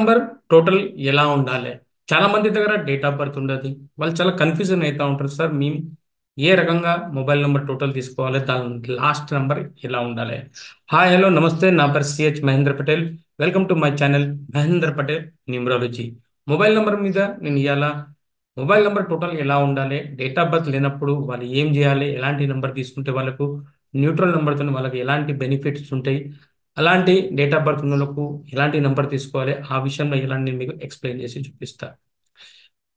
Number total ఎలా ఉండాలి? చాలా మంది దగ్గర డేట్ ఆఫ్ బర్త్ ఉండదు. వాళ్ళు చాలా కన్ఫ్యూజన్ అవుతా ఉంటారు. సార్ మేము ఏ రకంగా మొబైల్ నంబర్ టోటల్ తీసుకోవాలి, దాని లాస్ట్ నంబర్ ఎలా ఉండాలి? హాయ్, హలో, నమస్తే. నా పేరు CH Mahendra Patel. Welcome to my channel Mahendra Patel numerology. Mobile number మీద నేను ఇవాళ మొబైల్ నంబర్ టోటల్ ఎలా ఉండాలి, డేట్ ఆఫ్ బర్త్ లేనప్పుడు వాళ్ళు ఏం చేయాలి, ఎలాంటి నెంబర్ తీసుకుంటే వాళ్ళకు న్యూట్రల్ నెంబర్తో వాళ్ళకి ఎలాంటి బెనిఫిట్స్ ఉంటాయి, అలాంటి డేట్ ఆఫ్ బర్త్ ఉన్న వాళ్ళకు ఎలాంటి నెంబర్ తీసుకోవాలి, ఆ విషయంలో ఎలా నేను మీకు ఎక్స్ప్లెయిన్ చేసి చూపిస్తా.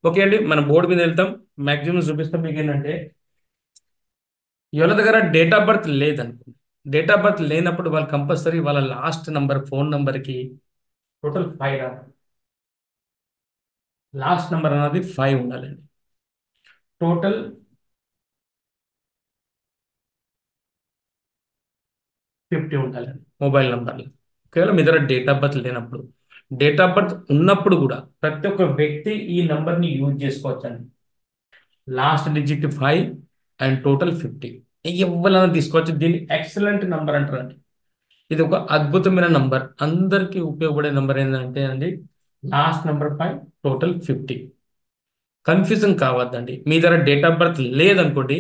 ఓకే అండి, మన బోర్డు మీద వెళ్తాం. మాక్సిమం చూపిస్తాం. మీకు ఏంటంటే ఎవరి దగ్గర డేట్ ఆఫ్ బర్త్ లేదనుకో, డేట్ ఆఫ్ బర్త్ లేనప్పుడు వాళ్ళు కంపల్సరీ వాళ్ళ లాస్ట్ నంబర్ ఫోన్ నంబర్కి టోటల్ 5 రావాలి. లాస్ట్ నంబర్ అనేది 5 ఉండాలండి. టోటల్ 50 ఉండాలండి మొబైల్ నంబర్లో. ఒకవేళ మీ దగ్గర డేట్ ఆఫ్ బర్త్ లేనప్పుడు, డేట్ ఆఫ్ బర్త్ ఉన్నప్పుడు కూడా ప్రతి ఒక్క వ్యక్తి ఈ నంబర్ని యూజ్ చేసుకోవచ్చండి. లాస్ట్ డిజిట్ 5 అండ్ టోటల్ 50 ఎవరైనా తీసుకోవచ్చు. దీన్ని ఎక్సలెంట్ నంబర్ అంటారండి. ఇది ఒక అద్భుతమైన నంబర్. అందరికీ ఉపయోగపడే నంబర్ ఏంటంటే అండి, లాస్ట్ నంబర్ 5 టోటల్ 50. కన్ఫ్యూజన్ కావద్దండి. మీ దగ్గర డేట్ ఆఫ్ బర్త్ లేదనుకోండి,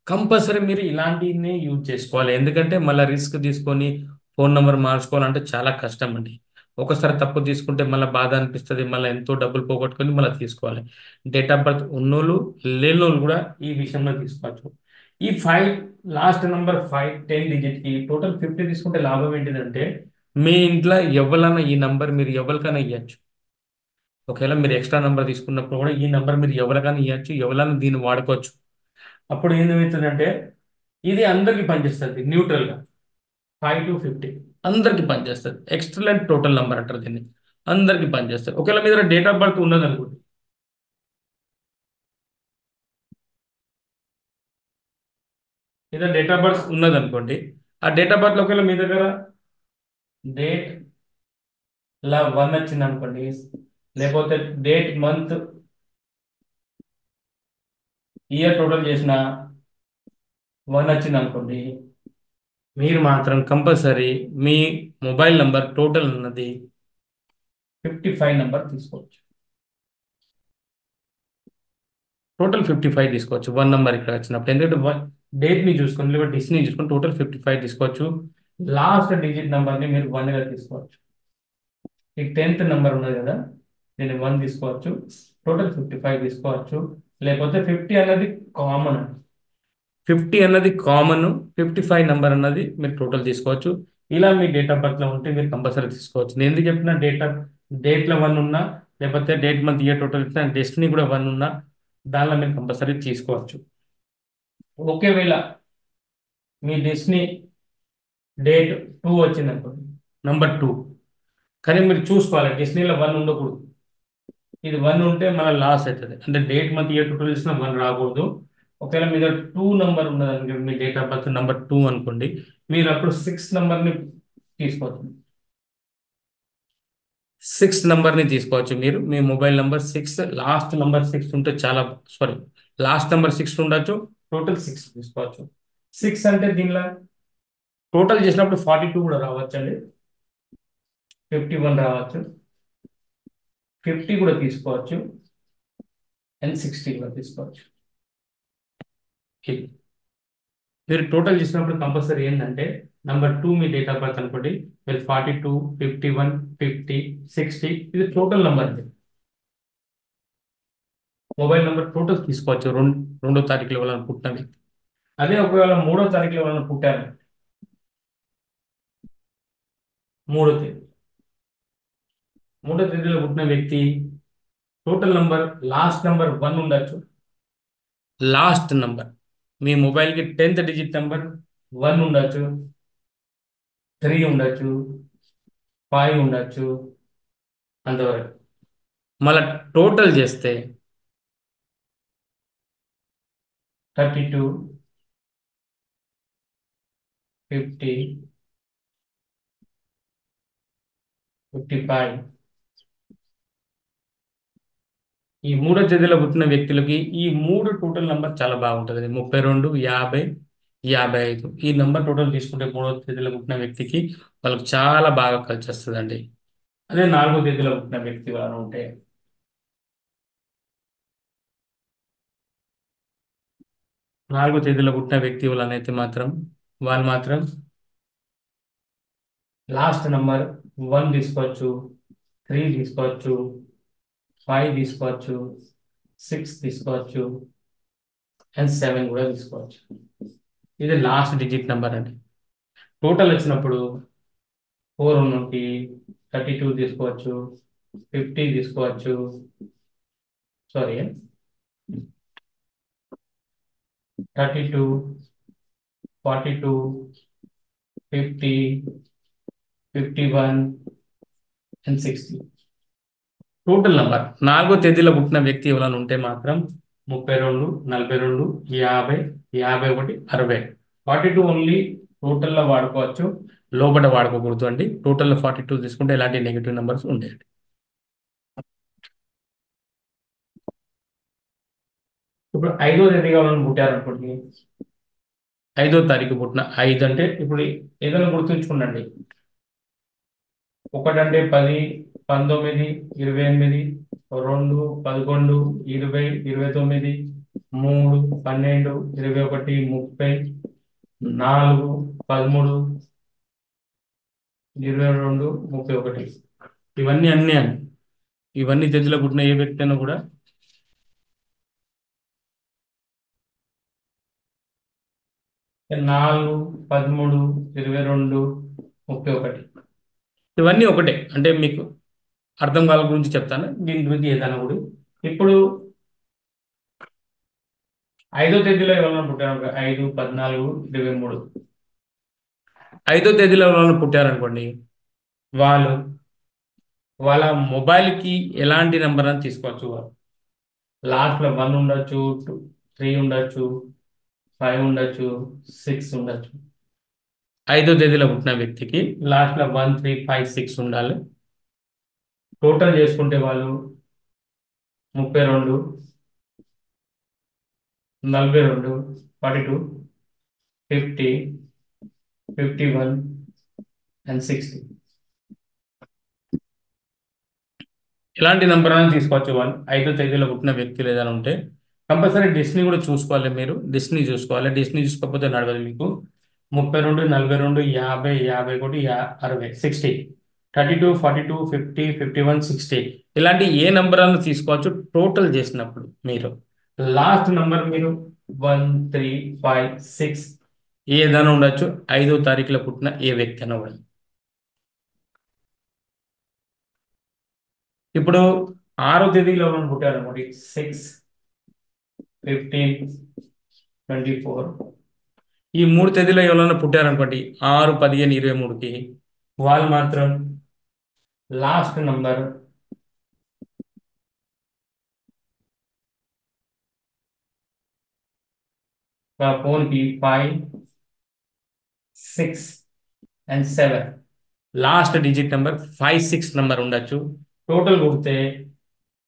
కంపల్సరీ మీరు ఇలాంటివి యూజ్ చేసుకోవాలి. ఎందుకంటే మళ్ళీ రిస్క్ తీసుకొని ఫోన్ నెంబర్ మార్చుకోవాలంటే చాలా కష్టం అండి. ఒకసారి తప్పు తీసుకుంటే మళ్ళీ బాధ అనిపిస్తుంది. మళ్ళీ ఎంతో డబ్బులు పోగొట్టుకొని మళ్ళీ తీసుకోవాలి. డేట్ ఆఫ్ బర్త్ ఉన్నోళ్ళు లేనోళ్ళు కూడా ఈ విషయంలో తీసుకోవచ్చు. ఈ 5 లాస్ట్ నెంబర్ 5 10 డిజిట్కి టోటల్ 50 తీసుకుంటే లాభం ఏంటిదంటే, మీ ఇంట్లో ఎవరైనా ఈ నంబర్ మీరు ఎవరికైనా ఇవ్వచ్చు. ఒకవేళ మీరు ఎక్స్ట్రా నెంబర్ తీసుకున్నప్పుడు కూడా ఈ నెంబర్ మీరు ఎవరికైనా ఇవ్వచ్చు, ఎవరైనా దీన్ని వాడుకోవచ్చు. అప్పుడు ఏమవుతుందంటే ఇది అందరికీ పనిచేస్తుంది. న్యూట్రల్గా 5 to 50 అందరికీ పనిచేస్తుంది. ఎక్స్టలెంట్ టోటల్ నెంబర్ అంటారు దీన్ని. అందరికీ పనిచేస్తుంది. ఒకవేళ మీ దగ్గర డేట్ ఆఫ్ బర్త్ ఉన్నది అనుకోండి, ఏదో డేట్ ఆఫ్ బర్త్ ఉన్నది అనుకోండి, ఆ డేట్ ఆఫ్ బర్త్ ఒకవేళ మీ దగ్గర డేట్ ఇలా 1 వచ్చింది అనుకోండి, లేకపోతే డేట్ మంత్ ఇయర్ టోటల్ చేసిన 1 వచ్చింది అనుకోండి, మీరు మాత్రం కంపల్సరీ మీ మొబైల్ నంబర్ టోటల్ ఉన్నది 55 నంబర్ తీసుకోవచ్చు. టోటల్ 55 తీసుకోవచ్చు 1 నంబర్ ఇక్కడ వచ్చినప్పుడు. ఎందుకంటే డేట్ని చూసుకొని లేదా డిస్ని చూసుకొని టోటల్ 55 తీసుకోవచ్చు. లాస్ట్ డిజిట్ నెంబర్ని మీరు 1గా తీసుకోవచ్చు. ఈ 10th నెంబర్ ఉన్నది కదా, దీన్ని 1 తీసుకోవచ్చు. టోటల్ 55 తీసుకోవచ్చు. లేకపోతే 50 అన్నది కామన్. 50 అన్నది కామన్, 55 నెంబర్ అన్నది మీరు టోటల్ తీసుకోవచ్చు. ఇలా మీ డేట్ ఆఫ్ బర్త్లో ఉంటే మీరు కంపల్సరీ తీసుకోవచ్చు. నేను ఎందుకు చెప్పిన డేట్లో 1 ఉన్నా, లేకపోతే డేట్ మంత్ ఇయర్ టోటల్ ఇచ్చినా, డెస్టినీ కూడా 1 ఉన్నా దానిలో మీరు కంపల్సరీ తీసుకోవచ్చు. ఒకవేళ మీ డెస్టినీ డేట్ 2 వచ్చింది అనుకోండి, నంబర్ 2, కానీ మీరు చూసుకోవాలి డెస్టినీలో 1 ఉండకూడదు. ఇది 1 ఉంటే మన లాస్ అవుతుంది. అంటే డేట్ మంత్ ఇయర్ టోటల్ ఇచ్చినా 1 రాకూడదు. ఒకవేళ మీ దగ్గర 2 నంబర్ ఉన్నది అనుకోండి, మీ డేట్ ఆఫ్ బర్త్ నంబర్ 2 అనుకోండి, మీరు అప్పుడు 6 నంబర్ని తీసుకోవచ్చు. 6 నంబర్ని తీసుకోవచ్చు. మీరు మీ మొబైల్ నంబర్ 6, లాస్ట్ నంబర్ 6 ఉంటే చాలా, సారీ, లాస్ట్ నంబర్ 6 ఉండొచ్చు. టోటల్ 6 తీసుకోవచ్చు. 6 అంటే దీనిలో టోటల్ చేసినప్పుడు 42 కూడా రావచ్చు అండి. 51 రావచ్చు. 50 కూడా తీసుకోవచ్చు. అండ్ 60 కూడా తీసుకోవచ్చు. ఇది మీరు టోటల్ చేసినప్పుడు కంపల్సరీ ఏంటంటే number 2 me date of birth అనుకోండి, మీరు 42, 51, 50, 60 ఇది total number. Mobile number total తీసుకోవచ్చు. రెండో తారీఖులో వాళ్ళని పుట్టిన వ్యక్తి. అదే ఒకవేళ 3వ తారీఖులో వాళ్ళని పుట్టారు, 3వ తేదీ 3వ తేదీలో పుట్టిన వ్యక్తి టోటల్ నంబర్ లాస్ట్ నంబర్ 1 ఉండొచ్చు. లాస్ట్ నంబర్ మీ మొబైల్కి 10th డిజిట్ నెంబర్ 1 ఉండొచ్చు, 3 ఉండొచ్చు, 5 ఉండొచ్చు, అంతవరకు. మళ్ళీ టోటల్ చేస్తే 32, 50, 55 ఈ 3వ తేదీలో పుట్టిన వ్యక్తులకి ఈ 3 టోటల్ నంబర్ చాలా బాగుంటుంది. 32, 50, 55 ఈ నంబర్ టోటల్ తీసుకుంటే 3వ తేదీలో పుట్టిన వ్యక్తికి వాళ్ళకి చాలా బాగా కలిసి వస్తుందండి. అదే 4వ తేదీలో పుట్టిన వ్యక్తి ఎవరైనా ఉంటే 4వ తేదీలో పుట్టిన వ్యక్తి వాళ్ళనైతే మాత్రం వాళ్ళు మాత్రం లాస్ట్ నంబర్ 1 తీసుకోవచ్చు, 3 తీసుకోవచ్చు, 5 తీసుకోవచ్చు, 6 తీసుకోవచ్చు అండ్ 7 కూడా తీసుకోవచ్చు. ఇది లాస్ట్ డిజిట్ నెంబర్ అండి. టోటల్ వచ్చినప్పుడు 4 ఉన్నకి 32 తీసుకోవచ్చు, 50 తీసుకోవచ్చు, సారీ 32, 42, 50, 51 అండ్ 60. టోటల్ నంబర్ 4వ తేదీలో పుట్టిన వ్యక్తి ఎవరైనా ఉంటే మాత్రం 32, 42, 50, 51, 60. 42 ఓన్లీ టోటల్లో వాడుకోవచ్చు, లోపల వాడుకోకూడదు అండి. టోటల్లో 42 తీసుకుంటే ఎలాంటి నెగిటివ్ నెంబర్స్ ఉండేవి. ఇప్పుడు 5వ తేదీ ఎవరైనా పుట్టారనుకోండి, 5వ తారీఖు పుట్టిన 5 అంటే ఇప్పుడు ఏదైనా గుర్తుంచుకోండి. 1 అంటే 10, 19, 28, 2, 11, 20, 29, 3, 12, 21, 30, 4, 13, 22, 31. ఇవన్నీ అన్నీ అండి. ఇవన్నీ తేదీలో పుట్టిన ఏ వ్యక్తి అయినా కూడా 4, 13, 22, 31. ఇవన్నీ ఒకటే. అంటే మీకు అర్థం కాల గురించి చెప్తాను, దీని గురించి ఏదైనా కూడా. ఇప్పుడు 5వ తేదీలో ఎవరైనా పుట్టారు, 5, 14, 23. 5వ తేదీలో ఎవరైనా పుట్టారనుకోండి, వాళ్ళు వాళ్ళ మొబైల్కి ఎలాంటి నెంబర్ అని తీసుకోవచ్చు. లాస్ట్లో 1 ఉండొచ్చు, 3 ఉండొచ్చు, 5 ఉండొచ్చు, 6 ఉండొచ్చు. 5వ తేదీలో పుట్టిన వ్యక్తికి లాస్ట్లో 1, 3, 5, 6 ఉండాలి. టోటల్ చేసుకుంటే వాళ్ళు 32, 42, 42, 50, 51 అండ్ 60. ఇలాంటి నెంబర్ అని తీసుకోవచ్చు. 5వ తేదీలో పుట్టిన వ్యక్తులు ఏదైనా ఉంటే కంపల్సరీ డెస్టినీ కూడా చూసుకోవాలి. మీరు డెస్టినీ చూసుకోవాలి. డెస్టినీ చూసుకోకపోతే నడవదు మీకు. 32, 42, 50, 51, 60, 60, 32, 42, 50, 51, 60 ఇలాంటి ఏ నెంబర్ అన్న తీసుకోవచ్చు. టోటల్ చేసినప్పుడు మీరు లాస్ట్ నెంబర్ మీరు 1, 3, 5, 6 ఏదైనా ఉండొచ్చు. 5వ తారీఖులో పుట్టిన ఏ వ్యక్తి అయినా కూడా. ఇప్పుడు 6వ తేదీలో మనం పుట్టారు అనుకోండి, 6, 15, 24. ఈ 3 తేదీలో ఎవరైనా పుట్టారనుకోండి, 6, 15, 23కి వాళ్ళు మాత్రం లాస్ట్ నంబర్ ఫోన్కి 5, 6 and 7 last digit number 5, 6 number ఉండొచ్చు. టోటల్ కొడితే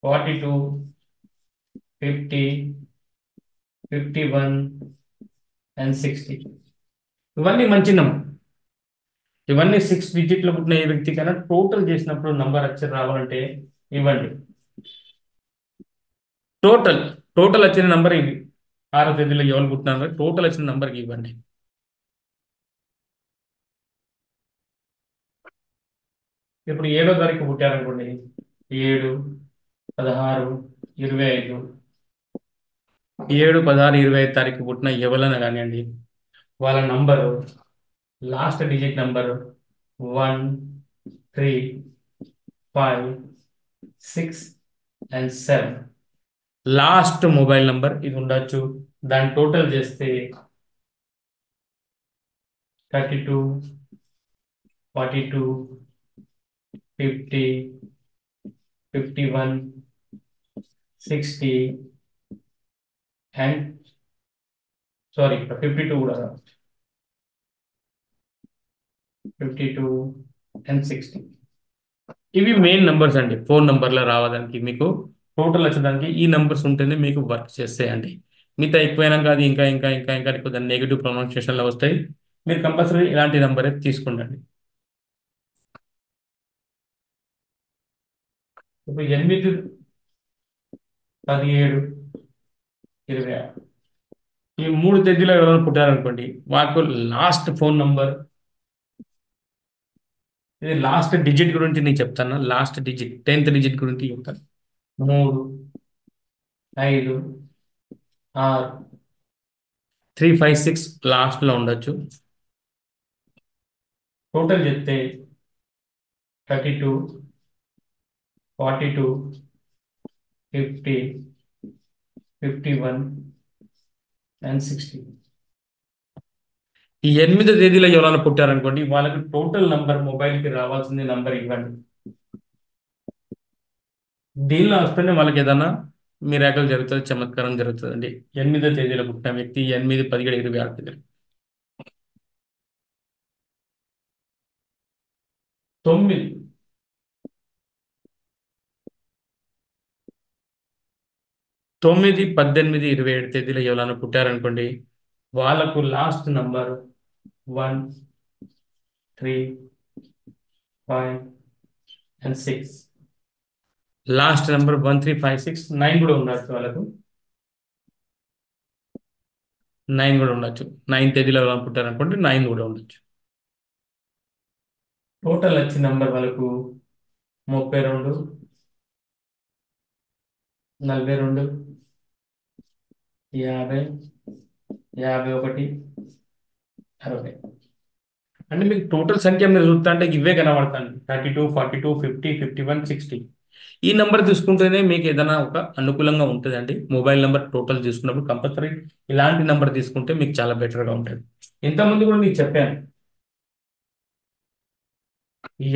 42, 50, 51 అండ్ 60. ఇవన్నీ మంచి నెంబర్. ఇవన్నీ 6 డిజిట్లో పుట్టిన ఏ వ్యక్తికైనా టోటల్ చేసినప్పుడు నంబర్ వచ్చి రావాలంటే ఇవ్వండి. టోటల్ టోటల్ వచ్చిన నంబర్ ఇది. 6వ తేదీలో ఎవరు పుట్టినారు టోటల్ వచ్చిన నంబర్కి ఇవ్వండి. ఇప్పుడు 7వ తారీఖు పుట్టారనుకోండి, 7, 16, 25. 7, 16, 25 తారీఖు పుట్టిన ఎవరైనా కానివ్వండి, వాళ్ళ number last digit number 1, 3, 5, 6 and 7 last mobile number ఇది ఉండొచ్చు. దాన్ని టోటల్ చేస్తే 32, 42, 50, 51, 60 అండ్ సారీ 52 కూడా 52 అండ్ 60. ఇవి మెయిన్ నెంబర్స్ అండి. ఫోన్ నెంబర్లో రావడానికి మీకు టోటల్ వచ్చేదానికి ఈ నెంబర్స్ ఉంటేనే మీకు వర్క్ చేస్తాయండి. మిగతా ఎక్కువైనాక అది ఇంకా ఇంకా ఇంకా ఇంకా కొద్దిగా నెగిటివ్ ప్రొనౌన్సియేషన్లో వస్తాయి. మీరు కంపల్సరీ ఇలాంటి నెంబరే తీసుకోండి. ఇప్పుడు 8, 17, 26 ఈ 3 తేదీలో ఎవరైనా పుట్టారనుకోండి, వాళ్ళకు లాస్ట్ ఫోన్ నంబర్, ఇది లాస్ట్ డిజిట్ గురించి నేను చెప్తాను. లాస్ట్ డిజిట్ 10th డిజిట్ గురించి చెప్తాను. 3, 5, 6, 3, 5, 6 లాస్ట్ లో ఉండొచ్చు. టోటల్ చెప్తే 32, 42, 50, 51 అండ్ 60. ఈ 8 తేదీలో ఎవరైనా పుట్టారనుకోండి, వాళ్ళకి టోటల్ నంబర్ మొబైల్కి రావాల్సింది నంబర్ ఇవ్వండి. దీనిలో వస్తేనే వాళ్ళకి ఏదైనా మిరాకల్ జరుగుతుంది, చమత్కారం జరుగుతుందండి. 8వ తేదీలో పుట్టిన వ్యక్తి 8, 17, 26 తేదీలు. 9, 9, 18, 27 తేదీలో ఎవరైనా పుట్టారనుకోండి, వాళ్ళకు last number 1, 3, 5 and 6. Last number 1, 3, 5, 6, 9 కూడా ఉండొచ్చు వాళ్ళకు. 9 కూడా ఉండొచ్చు. 9 తేదీలో ఎవరైనా పుట్టారనుకోండి, 9 కూడా ఉండొచ్చు. టోటల్ వచ్చిన నంబర్ వాళ్ళకు 32, 42, 50, 51, 60. అంటే మీకు టోటల్ సంఖ్య మీరు చూస్తా అంటే ఇవే కనబడతాను. 32, 42, 50, 51, 60. ఈ నెంబర్ తీసుకుంటేనే మీకు ఏదైనా ఒక అనుకూలంగా ఉంటుందండి. మొబైల్ నెంబర్ టోటల్ తీసుకున్నప్పుడు కంపల్సరీ ఇలాంటి నెంబర్ తీసుకుంటే మీకు చాలా బెటర్గా ఉంటుంది. ఇంతకుముందు కూడా మీకు చెప్పాను,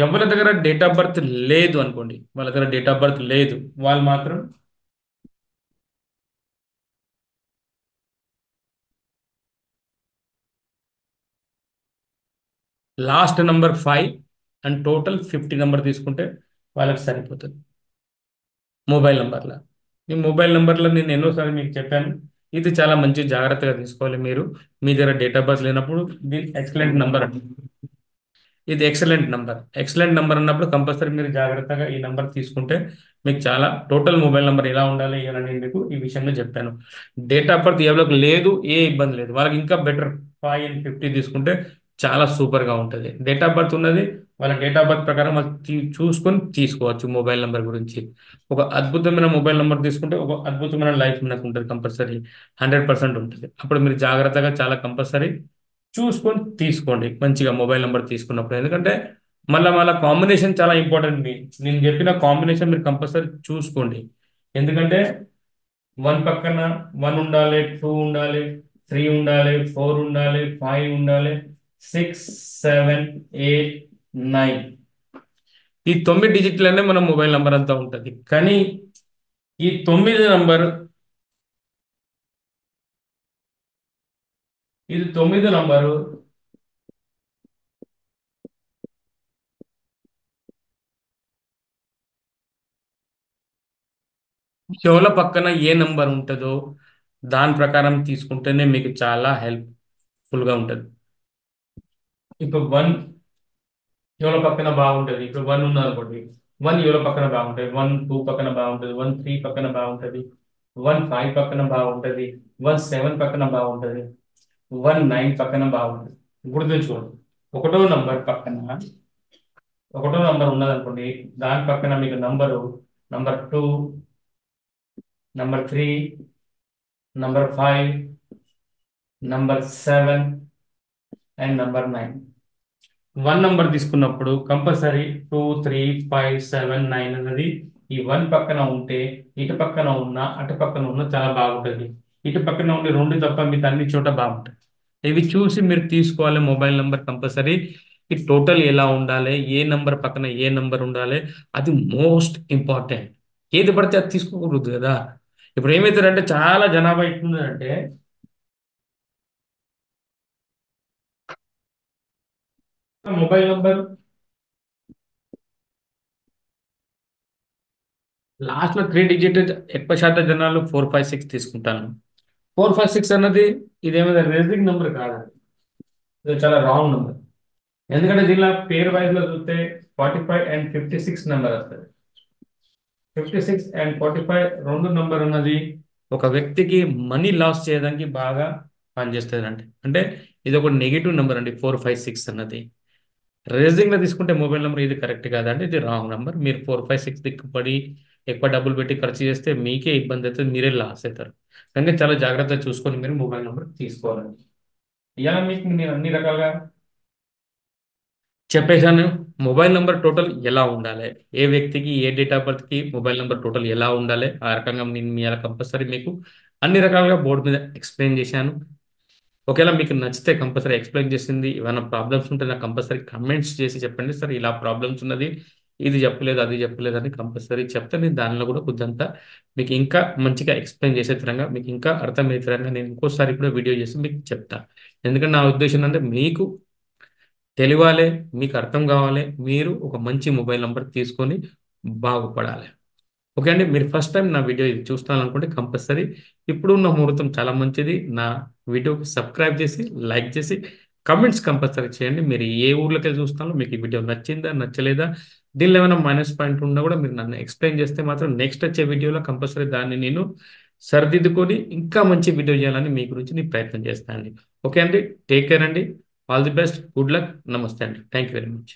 ఎవరి దగ్గర డేట్ ఆఫ్ బర్త్ లేదు అనుకోండి, వాళ్ళ దగ్గర డేట్ ఆఫ్ బర్త్ లేదు, వాళ్ళు మాత్రం last number 5 and total 50 number తీసుకుంటే వాళ్ళకి సరిపోతుంది మొబైల్ నెంబర్లో. ఈ మొబైల్ నెంబర్లో నేను ఎన్నోసార్లు మీకు చెప్పాను, ఇది చాలా మంచి జాగ్రత్తగా తీసుకోవాలి మీరు. మీ దగ్గర డేట్ ఆఫ్ బర్త్ లేనప్పుడు దీని ఎక్సలెంట్ నెంబర్ అండి. ఇది ఎక్సలెంట్ నంబర్. ఎక్సలెంట్ నంబర్ అన్నప్పుడు కంపల్సరీ మీరు జాగ్రత్తగా ఈ నంబర్ తీసుకుంటే మీకు చాలా టోటల్ మొబైల్ నెంబర్ ఎలా ఉండాలి అని మీకు ఈ విషయంలో చెప్పాను. డేట్ ఆఫ్ బర్త్ ఎవరికి లేదు, ఏ ఇబ్బంది లేదు, వాళ్ళకి ఇంకా బెటర్. 5 అండ్ 50 తీసుకుంటే చాలా సూపర్గా ఉంటుంది. డేట్ ఆఫ్ బర్త్ ఉన్నది, వాళ్ళ డేట్ ఆఫ్ బర్త్ ప్రకారం వాళ్ళు చూసుకొని తీసుకోవచ్చు మొబైల్ నెంబర్ గురించి. ఒక అద్భుతమైన మొబైల్ నెంబర్ తీసుకుంటే ఒక అద్భుతమైన లైఫ్ మనకు ఉంటుంది, కంపల్సరీ 100% ఉంటుంది. అప్పుడు మీరు జాగ్రత్తగా చాలా కంపల్సరీ చూసుకొని తీసుకోండి మంచిగా మొబైల్ నెంబర్ తీసుకున్నప్పుడు. ఎందుకంటే మళ్ళీ మళ్ళీ కాంబినేషన్ చాలా ఇంపార్టెంట్. నేను చెప్పిన కాంబినేషన్ మీరు కంపల్సరీ చూసుకోండి. ఎందుకంటే 1 పక్కన 1 ఉండాలి, 2 ఉండాలి, 3 ఉండాలి, 4 ఉండాలి, 5 ఉండాలి, 6, 7, 8, 9. ఈ 9 డిజిట్లనే మన మొబైల్ నెంబర్ అంతా ఉంటుంది. కానీ ఈ 9 నంబర్, ఇది 9 నంబరు చెవుల పక్కన ఏ నంబర్ ఉంటుందో దాని ప్రకారం తీసుకుంటేనే మీకు చాలా హెల్ప్ఫుల్గా ఉంటుంది. ఇప్పుడు 1 ఎవరి పక్కన బాగుంటుంది, ఇప్పుడు 1 ఉన్నది అనుకోండి, 1 ఎవరి పక్కన బాగుంటుంది, 1, 2 పక్కన బాగుంటుంది, 1, 3 పక్కన బాగుంటుంది, 1, 5 పక్కన బాగుంటుంది, 1, 7 పక్కన బాగుంటుంది, 1, 9 పక్కన బాగుంటుంది. గుర్తుంచుకోండి, ఒకటో నంబర్ పక్కన ఒకటో నంబర్ ఉన్నది అనుకోండి, దాని పక్కన మీకు number 2, number 3, number 5, number 7 and number 9. 1 number తీసుకున్నప్పుడు కంపల్సరీ 2, 3, 5, 7, 9 అనేది ఈ 1 పక్కన ఉంటే ఇటు పక్కన ఉన్న అటు పక్కన ఉన్న చాలా బాగుంటుంది. ఇటు పక్కన ఉండే 2 తప్ప మీకు అన్ని చోట బాగుంటుంది. ఇవి చూసి మీరు తీసుకోవాలి మొబైల్ నెంబర్ కంపల్సరీ. ఈ టోటల్ ఎలా ఉండాలి, ఏ నంబర్ పక్కన ఏ నంబర్ ఉండాలి, అది మోస్ట్ ఇంపార్టెంట్. ఏది పడితే అది తీసుకోకూడదు కదా. ఇప్పుడు ఏమవుతారంటే చాలా జనాభా ఎట్లుందంటే మొబైల్ నంబర్ లాస్ట్ లో 3 డిజిట్ ఎక్కువ శాతం జనాలు 4, 5, 6 తీసుకుంటాను. 4, 5, 6 అన్నది ఇదేమైనా రెజింగ్ నెంబర్ కాదు, ఇది చాలా రాంగ్ నెంబర్. ఎందుకంటే దీనిలో పేరు వైజ్ లో చూస్తే 45 అండ్ 56 నెంబర్ వస్తుంది. 56 అండ్ 45 రెండు నంబర్ ఉన్నది ఒక వ్యక్తికి మనీ లాస్ చేయడానికి బాగా పనిచేస్తుంది అంటే ఇది ఒక నెగిటివ్ నెంబర్ అండి 456 అన్నది. రేజింగ్ లో తీసుకుంటే మొబైల్ నెంబర్ ఇది కరెక్ట్ కాదండి, ఇది రాంగ్ నెంబర్. మీరు 456 దిక్కుపడి ఎక్కువ డబ్బులు పెట్టి ఖర్చు చేస్తే మీకే ఇబ్బంది అవుతుంది, మీరే లాస్ అవుతారు. కనుక చాలా జాగ్రత్తగా చూసుకొని మీరు మొబైల్ నెంబర్ తీసుకోవాలండి. ఇలా మీకు నేను అన్ని రకాలుగా చెప్పేశాను. మొబైల్ నెంబర్ టోటల్ ఎలా ఉండాలి, ఏ వ్యక్తికి ఏ డేట్ ఆఫ్ బర్త్కి మొబైల్ నెంబర్ టోటల్ ఎలా ఉండాలి, ఆ రకంగా నేను మీ అలా కంపల్సరీ మీకు అన్ని రకాలుగా బోర్డు మీద ఎక్స్ప్లెయిన్ చేశాను. ఒకవేళ మీకు నచ్చితే కంపల్సరీ ఎక్స్ప్లెయిన్ చేసింది ఏమైనా ప్రాబ్లమ్స్ ఉంటే నాకు కంపల్సరీ కమెంట్స్ చేసి చెప్పండి. సార్ ఇలా ప్రాబ్లమ్స్ ఉన్నది, ఇది చెప్పలేదు అది చెప్పలేదు అని కంపల్సరీ చెప్తే నేను దానిలో కూడా కొద్దింత మీకు ఇంకా మంచిగా ఎక్స్ప్లెయిన్ చేసే విధంగా మీకు ఇంకా అర్థమయ్యే విధంగా నేను ఇంకోసారి కూడా వీడియో చేసి మీకు చెప్తాను. ఎందుకంటే నా ఉద్దేశం అంటే మీకు తెలియాలి, మీకు అర్థం కావాలి, మీరు ఒక మంచి మొబైల్ నంబర్ తీసుకొని బాగుపడాలి. ఓకే అండి, మీరు ఫస్ట్ టైం నా వీడియో ఇది చూస్తాననుకుంటే కంపల్సరీ ఇప్పుడు ఉన్న ముహూర్తం చాలా మంచిది. నా వీడియోకి సబ్స్క్రైబ్ చేసి లైక్ చేసి కమెంట్స్ కంపల్సరీ చేయండి. మీరు ఏ ఊర్లోకి వెళ్ళి చూస్తారో మీకు ఈ వీడియో నచ్చిందా నచ్చలేదా, దీనిలో ఏమైనా మైనస్ పాయింట్ ఉన్నా కూడా మీరు నన్ను ఎక్స్ప్లెయిన్ చేస్తే మాత్రం నెక్స్ట్ వచ్చే వీడియోలో కంపల్సరీ దాన్ని నేను సరిదిద్దుకొని ఇంకా మంచి వీడియో చేయాలని మీ గురించి నేను ప్రయత్నం చేస్తానండి. ఓకే అండి, టేక్ కేర్ అండి, all the best, good luck, నమస్తే అండి, థ్యాంక్ యూ వెరీ మచ్.